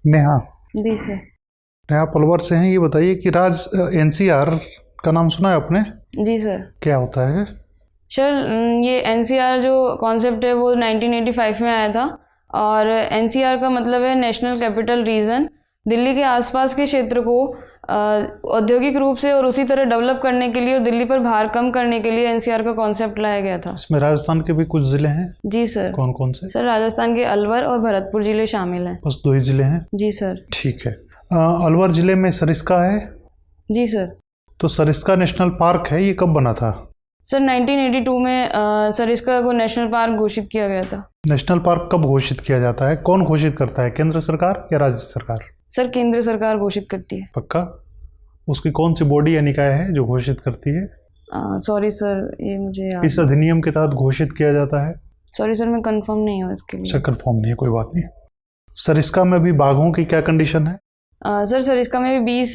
नेहा। जी sir. Neha पलवर से हैं। ये बताइए कि राज एनसीआर का नाम सुना है आपने? जी सर। क्या होता है? सर ये एनसीआर जो कॉन्सेप्ट है वो 1985 में आया था और एनसीआर का मतलब है नेशनल कैपिटल रीजन। दिल्ली के आसपास के क्षेत्र को औद्योगिक रूप से और उसी तरह डेवलप करने के लिए और दिल्ली पर भार कम करने के लिए एनसीआर का कॉन्सेप्ट लाया गया था। इसमें राजस्थान के भी कुछ जिले हैं? जी सर। कौन कौन से? सर राजस्थान के अलवर और भरतपुर जिले शामिल हैं। बस 2 ही जिले हैं? जी सर। ठीक है। अलवर जिले में सरिस्का है? जी सर। तो सरिस्का नेशनल पार्क है, ये कब बना था? सर 1982 में सरिस्का को नेशनल पार्क घोषित किया गया था। नेशनल पार्क कब घोषित किया जाता है? कौन घोषित करता है, केंद्र सरकार या राज्य सरकार? सर केंद्र सरकार घोषित करती है। पक्का? उसकी कौन सी बॉडी या निकाय है जो घोषित करती है? सॉरी सर, ये मुझे याद इस अधिनियम के तहत घोषित किया जाता है? सॉरी सर, मैं कंफर्म नहीं हूँ इसके लिए। अच्छा, कंफर्म नहीं है, कोई बात नहीं। सरिस्का में भी बाघों की क्या कंडीशन है? सर सरिस्का में भी 20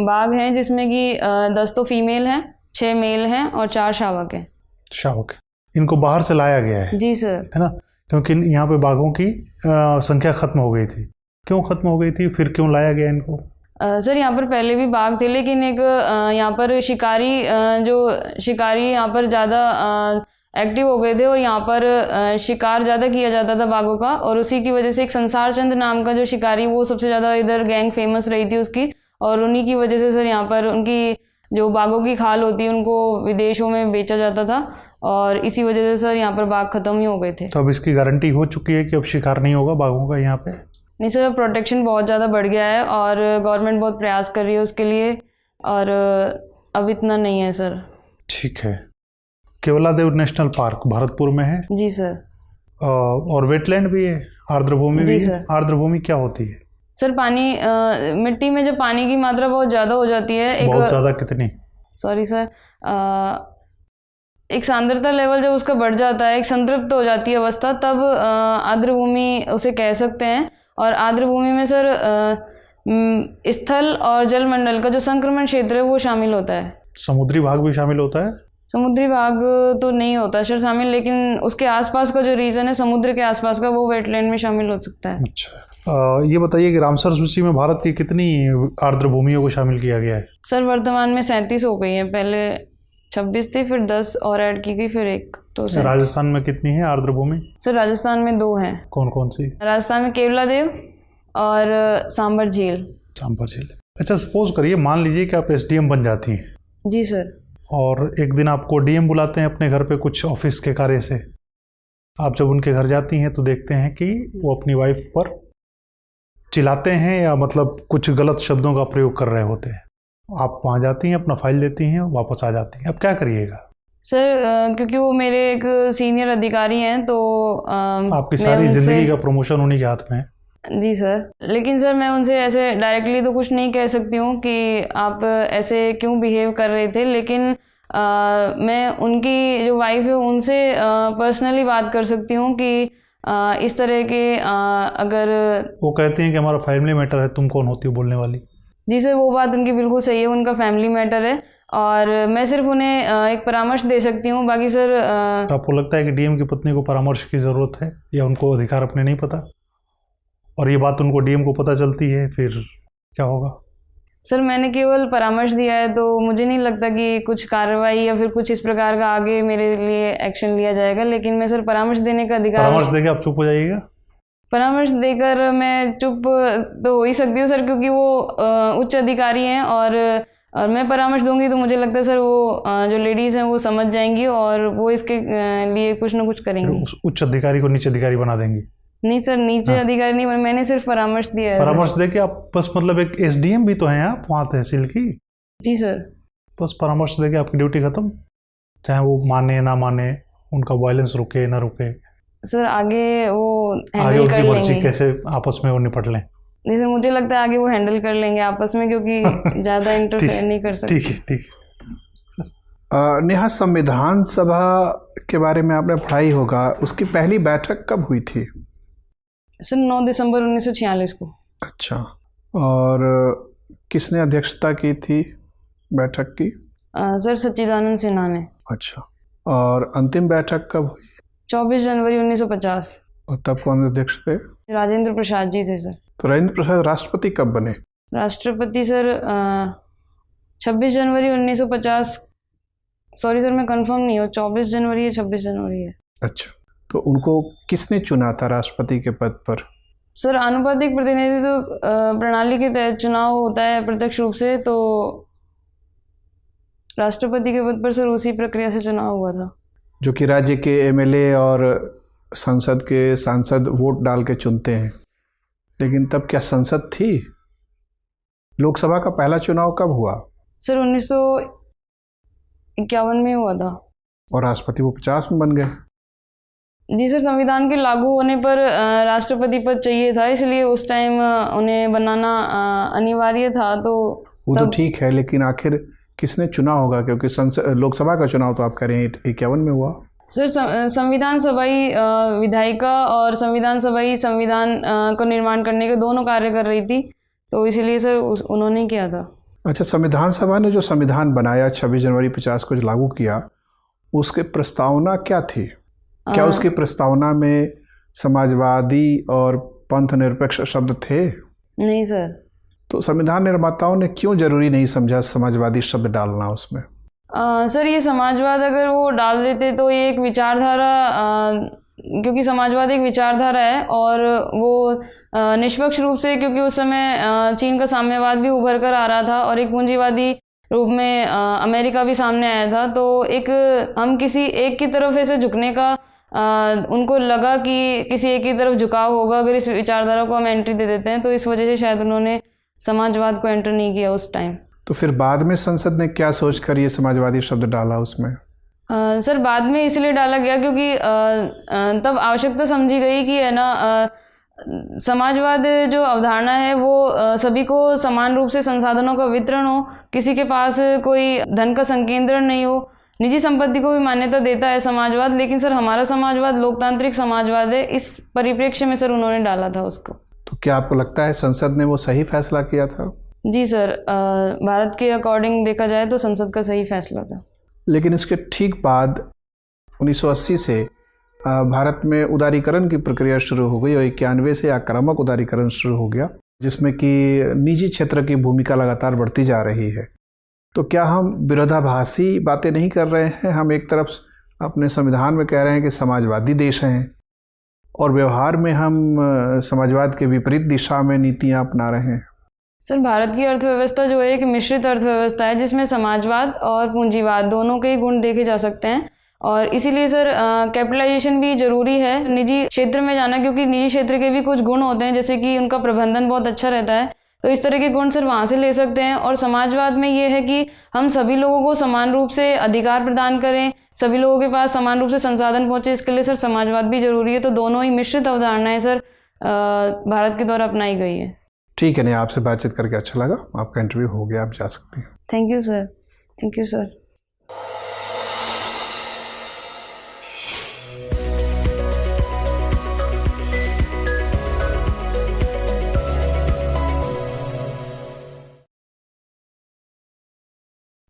बाघ हैं, जिसमें कि 10 तो फीमेल हैं, 6 मेल हैं और 4 शावक हैं। शावक। इनको बाहर से लाया गया है? जी सर। है ना, क्योंकि यहाँ पे बाघों की संख्या खत्म हो गई थी। क्यों खत्म हो गई थी, फिर क्यों लाया गया इनको? सर यहाँ पर पहले भी बाघ थे, लेकिन एक यहाँ पर शिकारी जो शिकारी यहाँ पर ज़्यादा एक्टिव हो गए थे और यहाँ पर शिकार ज़्यादा किया जाता था बाघों का, और उसी की वजह से एक संसार चंद नाम का जो शिकारी, वो सबसे ज़्यादा इधर गैंग फेमस रही थी उसकी, और उन्हीं की वजह से सर यहाँ पर उनकी जो बाघों की खाल होती है उनको विदेशों में बेचा जाता था, और इसी वजह से सर यहाँ पर बाघ खत्म ही हो गए थे। तो अब इसकी गारंटी हो चुकी है कि अब शिकार नहीं होगा बाघों का यहाँ पे? नहीं सर, प्रोटेक्शन बहुत ज़्यादा बढ़ गया है और गवर्नमेंट बहुत प्रयास कर रही है उसके लिए, और अब इतना नहीं है सर। ठीक है। केवलादेव नेशनल पार्क भरतपुर में है? जी सर। और वेटलैंड भी है, आर्द्रभूमि भी है? आर्द्रभूमि क्या होती है? सर पानी, मिट्टी में जब पानी की मात्रा बहुत ज़्यादा हो जाती है, बहुत ज़्यादा कितनी? सॉरी सर, एक सांद्रता लेवल जब उसका बढ़ जाता है, एक संतृप्त हो जाती है अवस्था, तब आर्द्रभूमि उसे कह सकते हैं। और आर्द्रभूमि में सर स्थल और जलमंडल का जो संक्रमण क्षेत्र है वो शामिल होता है। समुद्री भाग भी शामिल होता है? समुद्री भाग तो नहीं होता सर शामिल, लेकिन उसके आसपास का जो रीजन है समुद्र के आसपास का, वो वेटलैंड में शामिल हो सकता है। अच्छा, ये बताइए कि रामसर सूची में भारत की कितनी आर्द्रभूमियों को शामिल किया गया है? सर वर्तमान में 37 हो गई है, पहले 26 थी, फिर 10 और ऐड की गई, फिर 1, तो राजस्थान में कितनी है आर्द्रभूमि? सर राजस्थान में 2 हैं। कौन कौन सी? राजस्थान में केवलादेव और सांबर झील। सांबर झील। अच्छा, सपोज करिए, मान लीजिए कि आप एसडीएम बन जाती हैं। जी सर। और एक दिन आपको डीएम बुलाते हैं अपने घर पे कुछ ऑफिस के कार्य से। आप जब उनके घर जाती हैं तो देखते हैं कि वो अपनी वाइफ पर चिल्लाते हैं या मतलब कुछ गलत शब्दों का प्रयोग कर रहे होते हैं। आप वहाँ जाती हैं, अपना फाइल देती हैं, वापस आ जाती हैं। अब क्या करिएगा? सर क्योंकि वो मेरे एक सीनियर अधिकारी हैं, तो आपकी सारी जिंदगी का प्रमोशन उन्हीं के हाथ में है। जी सर, लेकिन सर मैं उनसे ऐसे डायरेक्टली तो कुछ नहीं कह सकती हूँ कि आप ऐसे क्यों बिहेव कर रहे थे, लेकिन मैं उनकी जो वाइफ है उनसे पर्सनली बात कर सकती हूँ कि इस तरह के अगर वो कहती हैं कि हमारा फैमिली मैटर है, तुम कौन होती हो बोलने वाली? जी सर, वो बात उनकी बिल्कुल सही है, उनका फैमिली मैटर है और मैं सिर्फ उन्हें एक परामर्श दे सकती हूँ। बाकी सर तो आपको लगता है कि डीएम की पत्नी को परामर्श की ज़रूरत है, या उनको अधिकार अपने नहीं पता, और ये बात उनको डीएम को पता चलती है, फिर क्या होगा? सर मैंने केवल परामर्श दिया है, तो मुझे नहीं लगता कि कुछ कार्रवाई या फिर कुछ इस प्रकार का आगे मेरे लिए एक्शन लिया जाएगा, लेकिन मैं सर परामर्श देने का अधिकार। परामर्श देकर आप चुप हो जाइएगा? परामर्श देकर मैं चुप तो हो ही सकती हूँ सर, क्योंकि वो उच्च अधिकारी हैं, और मैं परामर्श दूंगी तो मुझे लगता है सर वो जो लेडीज़ हैं वो समझ जाएंगी और वो इसके लिए कुछ ना कुछ करेंगी। उस उच्च अधिकारी को नीचे अधिकारी बना देंगी? नहीं सर, नीचे अधिकारी नहीं, मैंने सिर्फ परामर्श दिया है। परामर्श देके आप बस, मतलब एक एसडीएम भी तो हैं आप वहाँ तहसील की? जी सर। बस परामर्श देके आपकी ड्यूटी खत्म, चाहे वो माने ना माने, उनका वायलेंस रुके ना रुके। सर आगे वो आगे हैंडल कर उनकी मर्जी, लेंगे। कैसे आपस में वो निपट लें। नहीं सर, मुझे लगता है आगे वो हैंडल कर लेंगे आपस में, क्योंकि ज़्यादा इंटरफेयर नहीं कर सकते। ठीक है, ठीक है। नेहा, संविधान सभा के बारे में आपने पढ़ाई होगा, उसकी पहली बैठक कब हुई थी? सर 9 दिसंबर 1946 को। अच्छा, और किसने अध्यक्षता की थी बैठक की? सर सच्चिदानंद सिन्हा ने। अच्छा, और अंतिम बैठक कब हुई? 24 जनवरी 1950। और तब कौन अध्यक्ष थे? राजेंद्र प्रसाद जी थे सर। तो राजेंद्र प्रसाद राष्ट्रपति कब बने? राष्ट्रपति सर 26 जनवरी 1950, सॉरी सर मैं कंफर्म नहीं हूँ, 24 जनवरी या 26 जनवरी है। अच्छा, तो उनको किसने चुना था राष्ट्रपति के पद पर? सर आनुपातिक प्रतिनिधित्व प्रणाली के तहत चुनाव होता है प्रत्यक्ष रूप से, तो राष्ट्रपति के पद पर सर उसी प्रक्रिया से चुनाव हुआ था। जो कि राज्य के एमएलए और संसद के सांसद वोट डाल के चुनते हैं। लेकिन तब क्या संसद थी? लोकसभा का पहला चुनाव कब हुआ? सर 1951 में हुआ था। और राष्ट्रपति वो 50 में बन गए। जी सर, संविधान के लागू होने पर राष्ट्रपति पद चाहिए था, इसलिए उस टाइम उन्हें बनाना अनिवार्य था। तो वो तो ठीक है, लेकिन आखिर किसने चुना होगा? क्योंकि लोकसभा का चुनाव तो आप कह रहे हैं 51 में हुआ। सर संविधान सभाई विधायिका और संविधान सभाई संविधान को निर्माण करने के दोनों कार्य कर रही थी, तो इसीलिए सर उन्होंने किया था। अच्छा, संविधान सभा ने जो संविधान बनाया 26 जनवरी 50 को जो लागू किया, उसके प्रस्तावना क्या थी? क्या उसकी प्रस्तावना में समाजवादी और पंथ निरपेक्ष शब्द थे? नहीं सर। तो संविधान निर्माताओं ने क्यों जरूरी नहीं समझा समाजवादी शब्द डालना उसमें? सर ये समाजवाद अगर वो डाल देते तो ये एक विचारधारा, क्योंकि समाजवाद एक विचारधारा है और वो निष्पक्ष रूप से, क्योंकि उस समय चीन का साम्यवाद भी उभर कर आ रहा था और एक पूंजीवादी रूप में अमेरिका भी सामने आया था, तो एक हम किसी एक की तरफ ऐसे झुकने का उनको लगा कि किसी एक की तरफ झुकाव होगा अगर इस विचारधारा को हम एंट्री दे देते हैं, तो इस वजह से शायद उन्होंने समाजवाद को एंटर नहीं किया उस टाइम। तो फिर बाद में संसद ने क्या सोचकर ये समाजवादी शब्द डाला उसमें? सर बाद में इसलिए डाला गया क्योंकि तब आवश्यकता समझी गई कि है ना, समाजवाद जो अवधारणा है वो सभी को समान रूप से संसाधनों का वितरण हो, किसी के पास कोई धन का संकेंद्रण नहीं हो, निजी संपत्ति को भी मान्यता देता है समाजवाद। लेकिन सर हमारा समाजवाद लोकतांत्रिक समाजवाद है, इस परिप्रेक्ष्य में सर उन्होंने डाला था उसको। तो क्या आपको लगता है संसद ने वो सही फैसला किया था? जी सर, भारत के अकॉर्डिंग देखा जाए तो संसद का सही फैसला था। लेकिन इसके ठीक बाद 1980 से भारत में उदारीकरण की प्रक्रिया शुरू हो गई और 91 से आक्रामक उदारीकरण शुरू हो गया, जिसमें कि निजी क्षेत्र की भूमिका लगातार बढ़ती जा रही है। तो क्या हम विरोधाभासी बातें नहीं कर रहे हैं? हम एक तरफ अपने संविधान में कह रहे हैं कि समाजवादी देश हैं और व्यवहार में हम समाजवाद के विपरीत दिशा में नीतियां अपना रहे हैं। सर भारत की अर्थव्यवस्था जो है एक मिश्रित अर्थव्यवस्था है, जिसमें समाजवाद और पूंजीवाद दोनों के गुण देखे जा सकते हैं, और इसीलिए सर कैपिटलाइजेशन भी ज़रूरी है निजी क्षेत्र में जाना, क्योंकि निजी क्षेत्र के भी कुछ गुण होते हैं, जैसे कि उनका प्रबंधन बहुत अच्छा रहता है, तो इस तरह के गुण सर वहाँ से ले सकते हैं। और समाजवाद में ये है कि हम सभी लोगों को समान रूप से अधिकार प्रदान करें, सभी लोगों के पास समान रूप से संसाधन पहुँचे, इसके लिए सर समाजवाद भी जरूरी है। तो दोनों ही मिश्रित अवधारणाएं सर भारत के द्वारा अपनाई गई है। ठीक है, नहीं आपसे बातचीत करके अच्छा लगा। आपका इंटरव्यू हो गया, आप जा सकती हैं। Thank you sir. Thank you sir.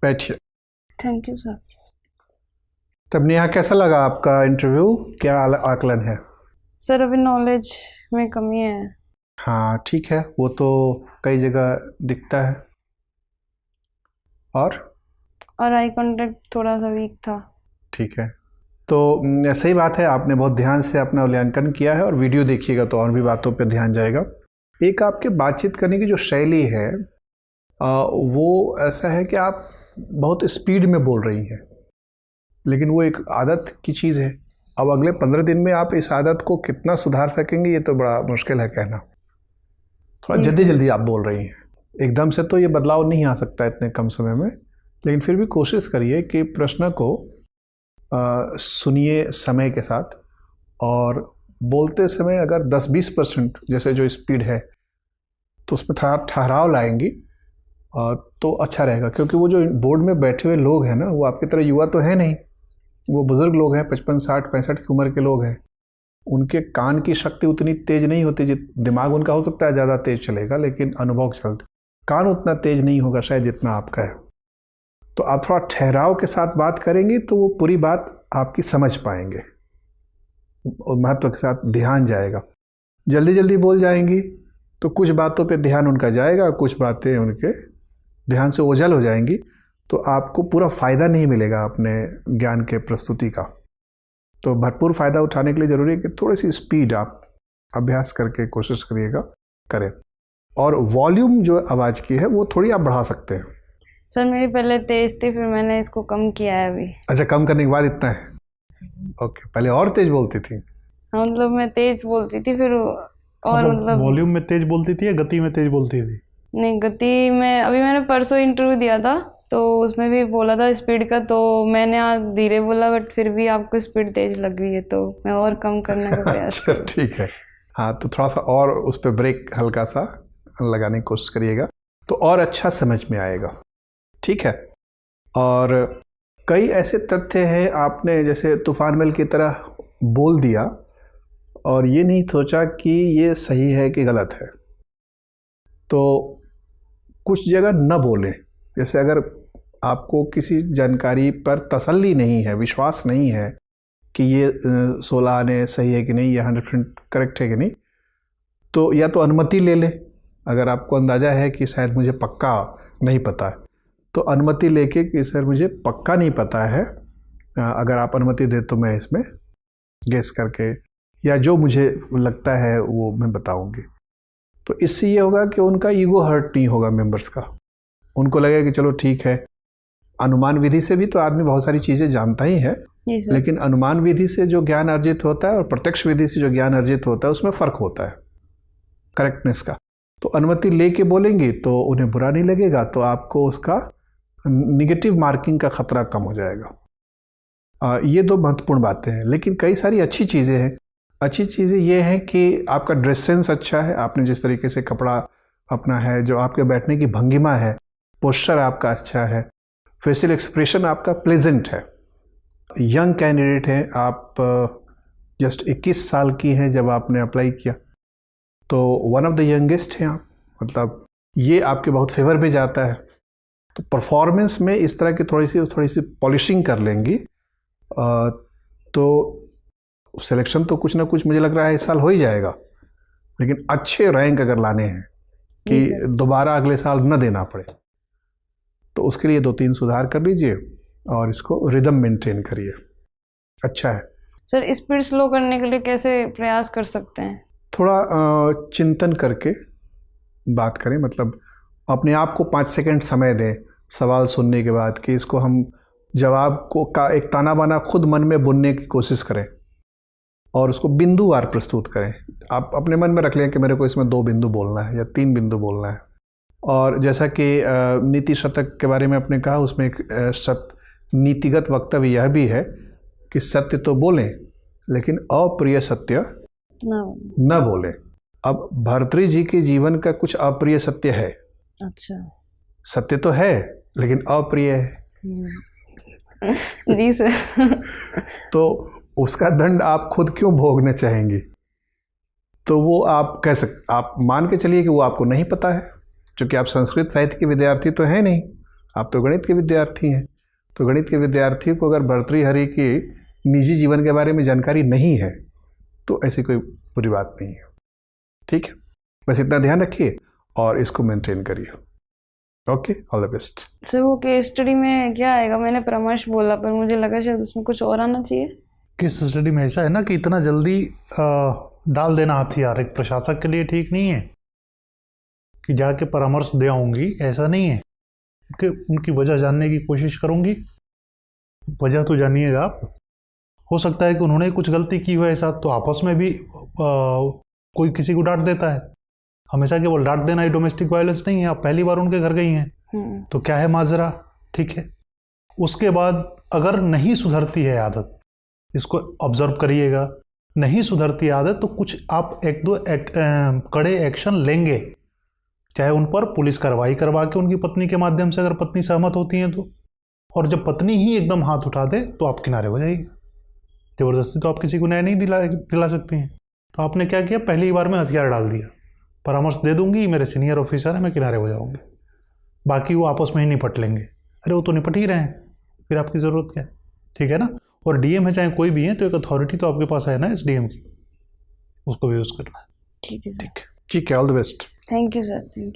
बैठिए। Thank you sir. तब नेहा, कैसा लगा आपका इंटरव्यू? क्या आकलन है? सर अभी नॉलेज में कमी है। हाँ ठीक है, वो तो कई जगह दिखता है। और आई कांटेक्ट थोड़ा सा वीक था। ठीक है, तो सही बात है, आपने बहुत ध्यान से अपना मूल्यांकन किया है और वीडियो देखिएगा तो और भी बातों पर ध्यान जाएगा। एक आपके बातचीत करने की जो शैली है वो ऐसा है कि आप बहुत स्पीड में बोल रही हैं, लेकिन वो एक आदत की चीज़ है। अब अगले 15 दिन में आप इस आदत को कितना सुधार सकेंगे ये तो बड़ा मुश्किल है कहना। थोड़ा जल्दी जल्दी आप बोल रही हैं, एकदम से तो ये बदलाव नहीं आ सकता इतने कम समय में, लेकिन फिर भी कोशिश करिए कि प्रश्न को सुनिए समय के साथ, और बोलते समय अगर 10-20% जैसे जो स्पीड है तो उसमें थोड़ा ठहराव लाएंगी तो अच्छा रहेगा। क्योंकि वो जो बोर्ड में बैठे हुए लोग हैं ना, वो आपकी तरह युवा तो है नहीं, वो बुज़ुर्ग लोग हैं, 55, 60, 65 की उम्र के लोग हैं। उनके कान की शक्ति उतनी तेज़ नहीं होती, दिमाग उनका हो सकता है ज़्यादा तेज़ चलेगा, लेकिन अनुभव चलते कान उतना तेज़ नहीं होगा शायद जितना आपका है। तो आप थोड़ा ठहराव के साथ बात करेंगी तो वो पूरी बात आपकी समझ पाएंगे और महत्व के साथ ध्यान जाएगा। जल्दी जल्दी बोल जाएंगी तो कुछ बातों पे ध्यान उनका जाएगा, कुछ बातें उनके ध्यान से ओझल हो जाएंगी, तो आपको पूरा फ़ायदा नहीं मिलेगा अपने ज्ञान के प्रस्तुति का। तो भरपूर फ़ायदा उठाने के लिए ज़रूरी है कि थोड़ी सी स्पीड आप अभ्यास करके कोशिश करें। और वॉल्यूम जो आवाज़ की है वो थोड़ी आप बढ़ा सकते हैं। सर मेरी पहले तेज थी, फिर मैंने इसको कम किया है अभी। अच्छा, कम करने के बाद इतना है? ओके, पहले और तेज बोलती थी? हाँ, मतलब मैं तेज बोलती थी, फिर और मतलब वॉल्यूम में तेज बोलती थी या गति में तेज बोलती थी? नहीं, गति में। अभी मैंने परसों इंटरव्यू दिया था तो उसमें भी बोला था स्पीड का, तो मैंने आज धीरे बोला, बट फिर भी आपको स्पीड तेज लग रही है, तो मैं और कम करने का प्रयास अच्छा, ठीक है। हाँ, तो थोड़ा सा और उस पर ब्रेक हल्का सा लगाने की कोशिश करिएगा तो और अच्छा समझ में आएगा। ठीक है। और कई ऐसे तथ्य हैं, आपने जैसे तूफान महल की तरह बोल दिया और ये नहीं सोचा कि ये सही है कि गलत है, तो कुछ जगह न बोलें। जैसे अगर आपको किसी जानकारी पर तसल्ली नहीं है, विश्वास नहीं है कि ये 16 आने सही है कि नहीं, ये 100% करेक्ट है कि नहीं, तो या तो अनुमति ले लें। अगर आपको अंदाज़ा है कि शायद मुझे पक्का नहीं पता है, तो अनुमति लेके कि सर मुझे पक्का नहीं पता है, अगर आप अनुमति दे तो मैं इसमें गेस करके या जो मुझे लगता है वो मैं बताऊंगी। तो इससे ये होगा कि उनका ईगो हर्ट नहीं होगा मेंबर्स का। उनको लगेगा कि चलो ठीक है। अनुमान विधि से भी तो आदमी बहुत सारी चीज़ें जानता ही है, लेकिन अनुमान विधि से जो ज्ञान अर्जित होता है और प्रत्यक्ष विधि से जो ज्ञान अर्जित होता है उसमें फ़र्क होता है करेक्टनेस का। तो अनुमति लेके बोलेंगे तो उन्हें बुरा नहीं लगेगा, तो आपको उसका निगेटिव मार्किंग का खतरा कम हो जाएगा। ये दो महत्वपूर्ण बातें हैं। लेकिन कई सारी अच्छी चीज़ें हैं। अच्छी चीज़ें ये हैं कि आपका ड्रेस सेंस अच्छा है, आपने जिस तरीके से कपड़ा अपना है, जो आपके बैठने की भंगिमा है, पोस्चर आपका अच्छा है, फेशियल एक्सप्रेशन आपका प्लेजेंट है। यंग कैंडिडेट हैं आप, जस्ट 21 साल की हैं जब आपने अप्लाई किया, तो वन ऑफ द यंगेस्ट हैं आप, मतलब ये आपके बहुत फेवर में जाता है। तो परफॉर्मेंस में इस तरह की थोड़ी सी पॉलिशिंग कर लेंगी तो सिलेक्शन तो कुछ ना कुछ मुझे लग रहा है इस साल हो ही जाएगा। लेकिन अच्छे रैंक अगर लाने हैं कि दोबारा अगले साल न देना पड़े, तो उसके लिए 2-3 सुधार कर लीजिए और इसको रिदम मेंटेन करिए। अच्छा है सर। स्पीड स्लो करने के लिए कैसे प्रयास कर सकते हैं? थोड़ा चिंतन करके बात करें, मतलब अपने आप को 5 सेकंड समय दें सवाल सुनने के बाद कि इसको हम जवाब को का एक ताना बाना खुद मन में बुनने की कोशिश करें और उसको बिंदुवार प्रस्तुत करें। आप अपने मन में रख लें कि मेरे को इसमें 2 बिंदु बोलना है या 3 बिंदु बोलना है। और जैसा कि नीति शतक के बारे में आपने कहा, उसमें एक नीतिगत वक्तव्य यह भी है कि सत्य तो बोलें लेकिन अप्रिय सत्य न बोलें। अब भर्तृ जी के जीवन का कुछ अप्रिय सत्य है। अच्छा, सत्य तो है लेकिन अप्रिय है। जी सर। तो उसका दंड आप खुद क्यों भोगना चाहेंगे? तो वो आप आप मान के चलिए कि वो आपको नहीं पता है, क्योंकि आप संस्कृत साहित्य के विद्यार्थी तो हैं नहीं, आप तो गणित के विद्यार्थी हैं। तो गणित के विद्यार्थी को अगर भर्तृहरि के निजी जीवन के बारे में जानकारी नहीं है तो ऐसी कोई बुरी बात नहीं है। ठीक है, बस इतना ध्यान रखिए और इसको मेंटेन करिए। Okay, all the best. Sir वो केस स्टडी में क्या आएगा? मैंने परामर्श बोला पर मुझे लगा शायद उसमें कुछ और आना चाहिए। केस स्टडी में ऐसा है ना कि इतना जल्दी डाल देना हथियार एक प्रशासक के लिए ठीक नहीं है कि जाके परामर्श दे आऊँगी, ऐसा नहीं है कि उनकी वजह जानने की कोशिश करूँगी। वजह तो जानिएगा आप। हो सकता है कि उन्होंने कुछ गलती की हो ऐसा, तो आपस में भी कोई किसी को डांट देता है। हमेशा केवल डांट देना ही डोमेस्टिक वायलेंस नहीं है। आप पहली बार उनके घर गई हैं तो क्या है माजरा, ठीक है। उसके बाद अगर नहीं सुधरती है आदत, इसको ऑब्जर्व करिएगा, नहीं सुधरती आदत तो कुछ आप 1-2 कड़े एक्शन लेंगे, चाहे उन पर पुलिस कार्रवाई करवा के उनकी पत्नी के माध्यम से, अगर पत्नी सहमत होती हैं तो। और जब पत्नी ही एकदम हाथ उठा दे तो आप किनारे हो जाइए। ज़बरदस्ती तो आप किसी को न्याय नहीं दिला सकती हैं। तो आपने क्या किया, पहली बार में हथियार डाल दिया, परामर्श दे दूंगी, मेरे सीनियर ऑफिसर है, मैं किनारे हो जाऊंगी, बाकी वो आपस में ही निपट लेंगे। अरे वो तो निपट ही रहे हैं, फिर आपकी ज़रूरत क्या है? ठीक है ना। और डीएम है चाहे कोई भी है, तो एक अथॉरिटी तो आपके पास है ना एसडीएम की, उसको भी यूज़ करना है। ठीक है, ठीक है, all the best. Thank you sir, thank you.